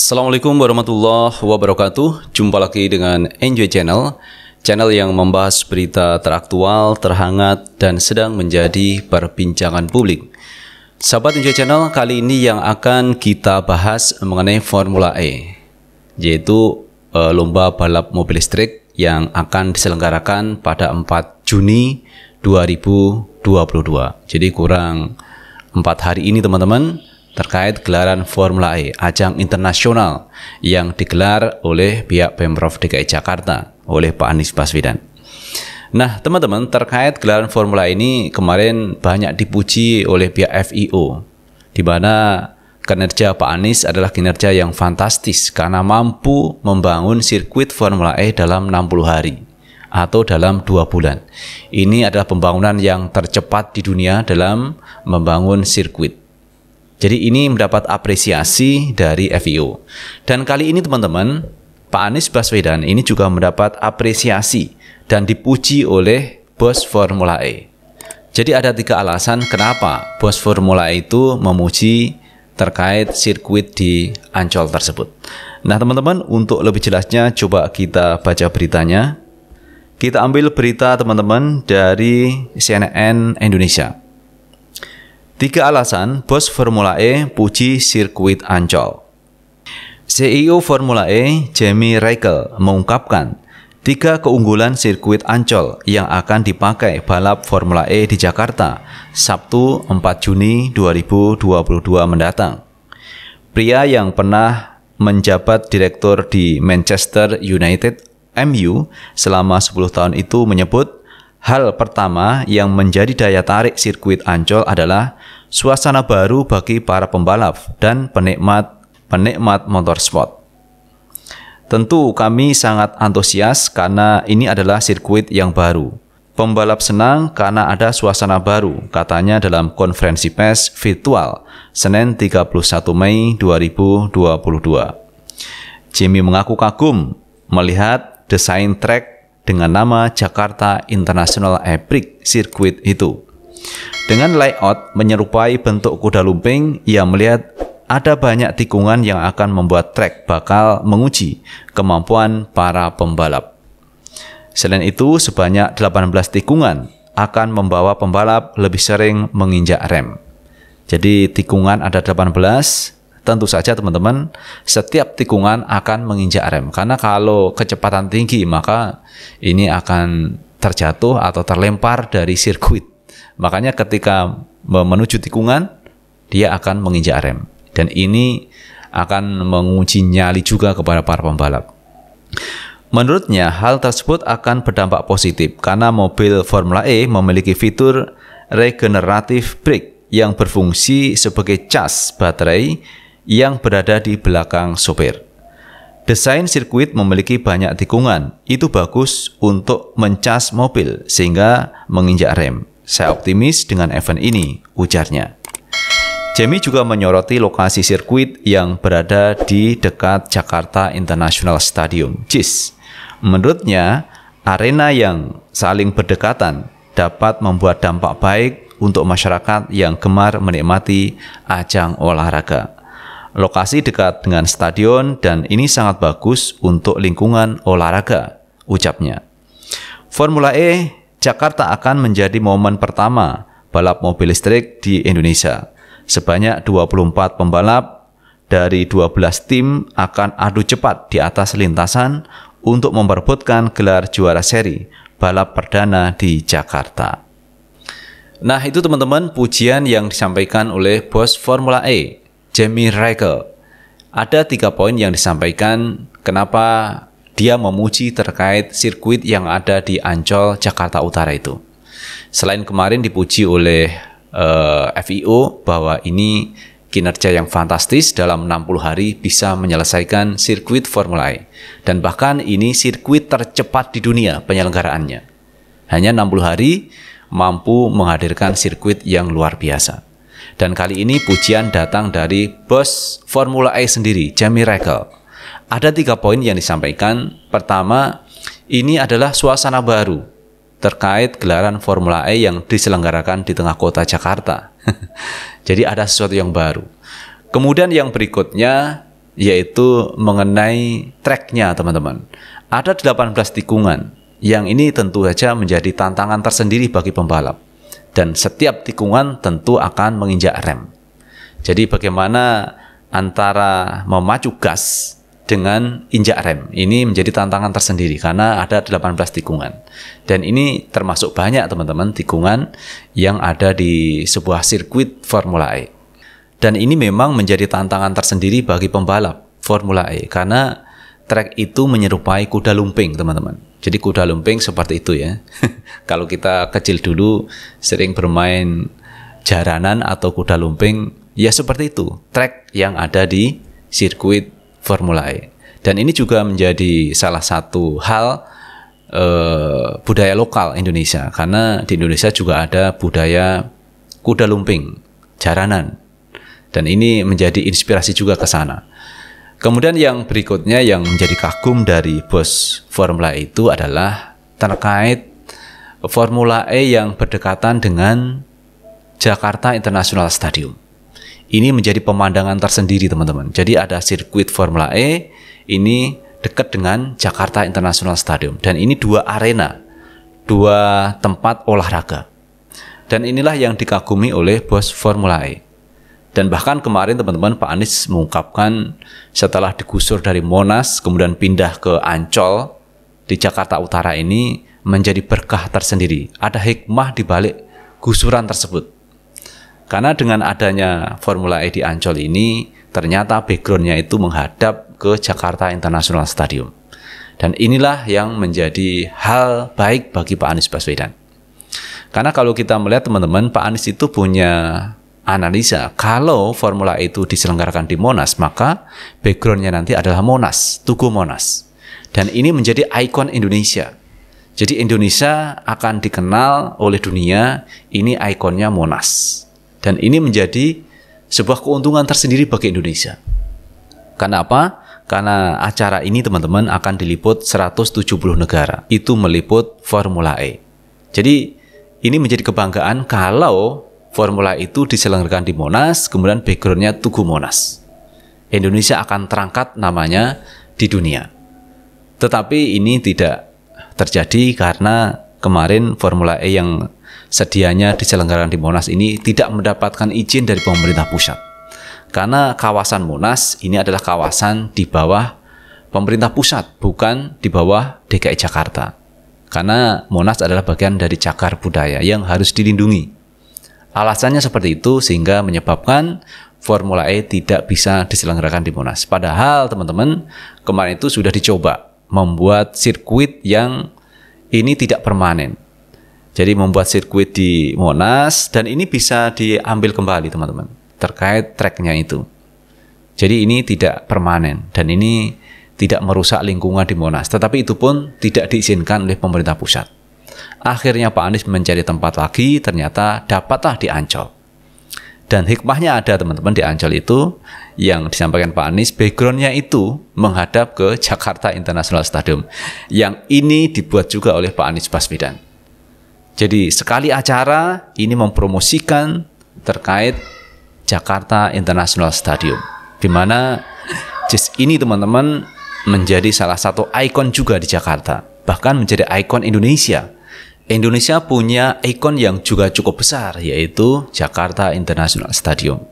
Assalamualaikum warahmatullahi wabarakatuh. Jumpa lagi dengan Enjoy Channel, channel yang membahas berita teraktual, terhangat, dan sedang menjadi perbincangan publik. Sahabat Enjoy Channel, kali ini yang akan kita bahas mengenai Formula E, yaitu lomba balap mobil listrik yang akan diselenggarakan pada 4 Juni 2022. Jadi kurang 4 hari ini teman-teman, terkait gelaran Formula E, ajang internasional yang digelar oleh pihak Pemprov DKI Jakarta oleh Pak Anies Baswedan. Nah teman-teman, terkait gelaran Formula E ini kemarin banyak dipuji oleh pihak FIO, di mana kinerja Pak Anies adalah kinerja yang fantastis karena mampu membangun sirkuit Formula E dalam 60 hari atau dalam 2 bulan. Ini adalah pembangunan yang tercepat di dunia dalam membangun sirkuit. Jadi ini mendapat apresiasi dari FIO. Dan kali ini teman-teman, Pak Anies Baswedan ini juga mendapat apresiasi dan dipuji oleh bos Formula E. Jadi ada 3 alasan kenapa bos Formula E itu memuji terkait sirkuit di Ancol tersebut. Nah teman-teman, untuk lebih jelasnya coba kita baca beritanya. Kita ambil berita teman-teman dari CNN Indonesia. 3 alasan bos Formula E puji sirkuit Ancol. CEO Formula E Jamie Reichel mengungkapkan 3 keunggulan sirkuit Ancol yang akan dipakai balap Formula E di Jakarta Sabtu 4 Juni 2022 mendatang. Pria yang pernah menjabat direktur di Manchester United MU selama 10 tahun itu menyebut hal pertama yang menjadi daya tarik sirkuit Ancol adalah suasana baru bagi para pembalap dan penikmat motorsport. Tentu kami sangat antusias karena ini adalah sirkuit yang baru. Pembalap senang karena ada suasana baru, katanya dalam konferensi pers virtual Senin 31 Mei 2022. Jamie mengaku kagum melihat desain trek dengan nama Jakarta International Epic Circuit itu. Dengan layout menyerupai bentuk kuda lumping, ia melihat ada banyak tikungan yang akan membuat trek bakal menguji kemampuan para pembalap. Selain itu, sebanyak 18 tikungan akan membawa pembalap lebih sering menginjak rem. Jadi tikungan ada 18. Tentu saja teman-teman, setiap tikungan akan menginjak rem. Karena kalau kecepatan tinggi, maka ini akan terjatuh atau terlempar dari sirkuit. Makanya ketika menuju tikungan, dia akan menginjak rem. Dan ini akan menguji nyali juga kepada para pembalap. Menurutnya, hal tersebut akan berdampak positif karena mobil Formula E memiliki fitur regenerative brake yang berfungsi sebagai cas baterai yang berada di belakang sopir. Desain sirkuit memiliki banyak tikungan, itu bagus untuk mencas mobil sehingga menginjak rem. Saya optimis dengan event ini, ujarnya. Jamie juga menyoroti lokasi sirkuit yang berada di dekat Jakarta International Stadium, JIS. Menurutnya, arena yang saling berdekatan dapat membuat dampak baik untuk masyarakat yang gemar menikmati ajang olahraga. Lokasi dekat dengan stadion dan ini sangat bagus untuk lingkungan olahraga, ucapnya. Formula E Jakarta akan menjadi momen pertama balap mobil listrik di Indonesia. Sebanyak 24 pembalap dari 12 tim akan adu cepat di atas lintasan untuk memperebutkan gelar juara seri balap perdana di Jakarta. Nah itu teman-teman pujian yang disampaikan oleh bos Formula E Jamie Reichel. Ada 3 poin yang disampaikan kenapa dia memuji terkait sirkuit yang ada di Ancol, Jakarta Utara itu. Selain kemarin dipuji oleh FIO bahwa ini kinerja yang fantastis dalam 60 hari bisa menyelesaikan sirkuit Formula E. Dan bahkan ini sirkuit tercepat di dunia penyelenggaraannya. Hanya 60 hari mampu menghadirkan sirkuit yang luar biasa. Dan kali ini pujian datang dari bos Formula E sendiri, Jamie Reichel. Ada 3 poin yang disampaikan. Pertama, ini adalah suasana baru terkait gelaran Formula E yang diselenggarakan di tengah kota Jakarta. Jadi ada sesuatu yang baru. Kemudian yang berikutnya, yaitu mengenai tracknya teman-teman. Ada 18 tikungan, yang ini tentu saja menjadi tantangan tersendiri bagi pembalap. Dan setiap tikungan tentu akan menginjak rem. Jadi bagaimana antara memacu gas dengan injak rem, ini menjadi tantangan tersendiri karena ada 18 tikungan. Dan ini termasuk banyak teman-teman tikungan yang ada di sebuah sirkuit Formula E. Dan ini memang menjadi tantangan tersendiri bagi pembalap Formula E karena trek itu menyerupai kuda lumping teman-teman. Jadi kuda lumping seperti itu ya. Kalau kita kecil dulu sering bermain jaranan atau kuda lumping, ya seperti itu trek yang ada di sirkuit Formula E. Dan ini juga menjadi salah satu hal budaya lokal Indonesia, karena di Indonesia juga ada budaya kuda lumping, jaranan. Dan ini menjadi inspirasi juga ke sana. Kemudian yang berikutnya yang menjadi kagum dari bos Formula E itu adalah terkait Formula E yang berdekatan dengan Jakarta International Stadium. Ini menjadi pemandangan tersendiri teman-teman. Jadi ada sirkuit Formula E, ini dekat dengan Jakarta International Stadium. Dan ini dua arena, dua tempat olahraga. Dan inilah yang dikagumi oleh bos Formula E. Dan bahkan kemarin teman-teman Pak Anies mengungkapkan setelah digusur dari Monas kemudian pindah ke Ancol di Jakarta Utara ini menjadi berkah tersendiri. Ada hikmah di balik gusuran tersebut. Karena dengan adanya Formula E di Ancol ini ternyata backgroundnya itu menghadap ke Jakarta International Stadium. Dan inilah yang menjadi hal baik bagi Pak Anies Baswedan. Karena kalau kita melihat teman-teman, Pak Anies itu punya analisa, kalau Formula E itu diselenggarakan di Monas, maka backgroundnya nanti adalah Monas, Tugu Monas. Dan ini menjadi ikon Indonesia. Jadi Indonesia akan dikenal oleh dunia, ini ikonnya Monas. Dan ini menjadi sebuah keuntungan tersendiri bagi Indonesia. Karena apa? Karena acara ini teman-teman akan diliput 170 negara. Itu meliput Formula E. Jadi ini menjadi kebanggaan kalau Formula itu diselenggarakan di Monas, kemudian backgroundnya Tugu Monas. Indonesia akan terangkat namanya di dunia. Tetapi ini tidak terjadi karena kemarin Formula E yang sedianya diselenggarakan di Monas ini tidak mendapatkan izin dari pemerintah pusat. Karena kawasan Monas ini adalah kawasan di bawah pemerintah pusat, bukan di bawah DKI Jakarta. Karena Monas adalah bagian dari cagar budaya yang harus dilindungi. Alasannya seperti itu sehingga menyebabkan Formula E tidak bisa diselenggarakan di Monas. Padahal teman-teman kemarin itu sudah dicoba membuat sirkuit yang ini tidak permanen. Jadi membuat sirkuit di Monas dan ini bisa diambil kembali teman-teman terkait treknya itu. Jadi ini tidak permanen dan ini tidak merusak lingkungan di Monas. Tetapi itu pun tidak diizinkan oleh pemerintah pusat. Akhirnya Pak Anies mencari tempat lagi, ternyata dapatlah di Ancol. Dan hikmahnya ada teman-teman di Ancol itu, yang disampaikan Pak Anies, backgroundnya itu menghadap ke Jakarta International Stadium. Yang ini dibuat juga oleh Pak Anies Baswedan. Jadi sekali acara, ini mempromosikan terkait Jakarta International Stadium. Di mana JIS ini teman-teman menjadi salah satu ikon juga di Jakarta. Bahkan menjadi ikon Indonesia. Indonesia punya ikon yang juga cukup besar, yaitu Jakarta International Stadium.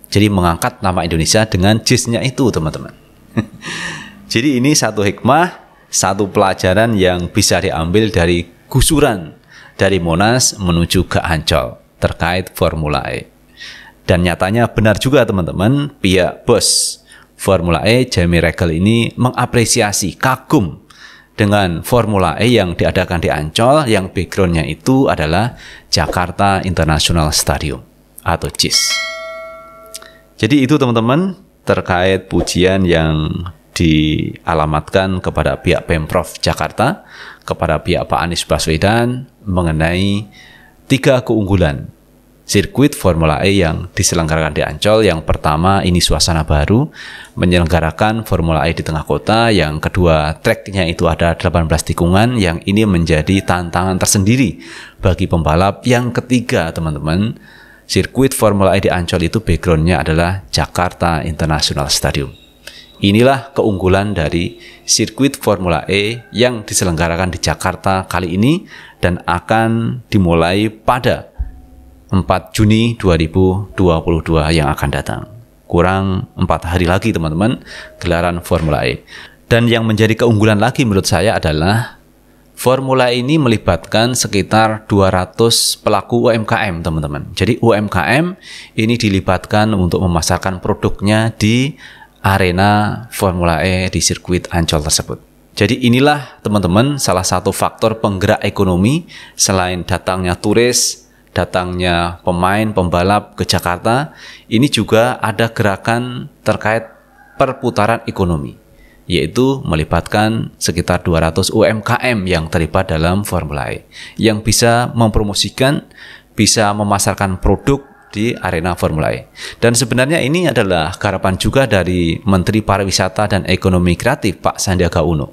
Jadi mengangkat nama Indonesia dengan JIS-nya itu teman-teman. Jadi ini satu hikmah, satu pelajaran yang bisa diambil dari gusuran dari Monas menuju ke Ancol terkait Formula E. Dan nyatanya benar juga teman-teman, pihak bos Formula E, Jamie Regal ini mengapresiasi, kagum dengan Formula E yang diadakan di Ancol, yang backgroundnya itu adalah Jakarta International Stadium atau JIS. Jadi itu teman-teman terkait pujian yang dialamatkan kepada pihak Pemprov Jakarta, kepada pihak Pak Anies Baswedan mengenai 3 keunggulan sirkuit Formula E yang diselenggarakan di Ancol. Yang pertama, ini suasana baru, menyelenggarakan Formula E di tengah kota. Yang kedua, treknya itu ada 18 tikungan, yang ini menjadi tantangan tersendiri bagi pembalap. Yang ketiga, teman-teman, sirkuit Formula E di Ancol itu backgroundnya adalah Jakarta International Stadium. Inilah keunggulan dari sirkuit Formula E yang diselenggarakan di Jakarta kali ini dan akan dimulai pada 4 Juni 2022 yang akan datang. Kurang 4 hari lagi teman-teman gelaran Formula E. Dan yang menjadi keunggulan lagi menurut saya adalah Formula ini melibatkan sekitar 200 pelaku UMKM teman-teman. Jadi UMKM ini dilibatkan untuk memasarkan produknya di arena Formula E di sirkuit Ancol tersebut. Jadi inilah teman-teman salah satu faktor penggerak ekonomi selain datangnya turis, datangnya pemain, pembalap ke Jakarta, ini juga ada gerakan terkait perputaran ekonomi, yaitu melibatkan sekitar 200 UMKM yang terlibat dalam Formula E, yang bisa mempromosikan, bisa memasarkan produk di arena Formula E. Dan sebenarnya ini adalah harapan juga dari Menteri Pariwisata dan Ekonomi Kreatif Pak Sandiaga Uno,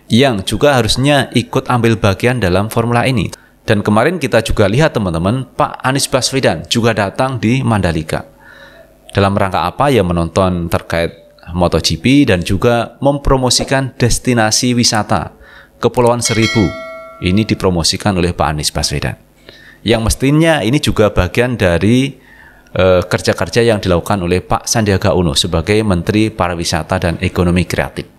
yang juga harusnya ikut ambil bagian dalam Formula ini. Dan kemarin kita juga lihat teman-teman, Pak Anies Baswedan juga datang di Mandalika. Dalam rangka apa? Ya menonton terkait MotoGP dan juga mempromosikan destinasi wisata Kepulauan Seribu. Ini dipromosikan oleh Pak Anies Baswedan. Yang mestinya ini juga bagian dari kerja-kerja yang dilakukan oleh Pak Sandiaga Uno sebagai Menteri Pariwisata dan Ekonomi Kreatif.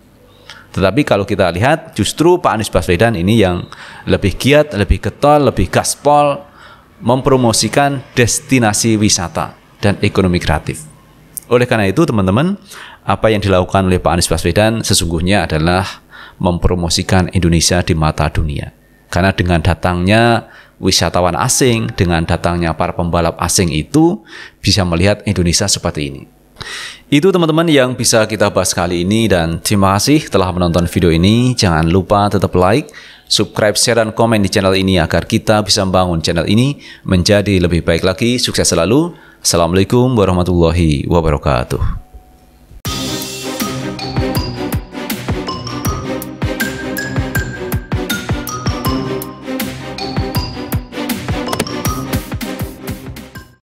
Tetapi kalau kita lihat justru Pak Anies Baswedan ini yang lebih giat, lebih getol, lebih gaspol mempromosikan destinasi wisata dan ekonomi kreatif. Oleh karena itu teman-teman, apa yang dilakukan oleh Pak Anies Baswedan sesungguhnya adalah mempromosikan Indonesia di mata dunia. Karena dengan datangnya wisatawan asing, dengan datangnya para pembalap asing itu bisa melihat Indonesia seperti ini. Itu teman-teman yang bisa kita bahas kali ini, dan terima kasih telah menonton video ini. Jangan lupa tetap like, subscribe, share, dan komen di channel ini agar kita bisa membangun channel ini menjadi lebih baik lagi. Sukses selalu. Assalamualaikum warahmatullahi wabarakatuh.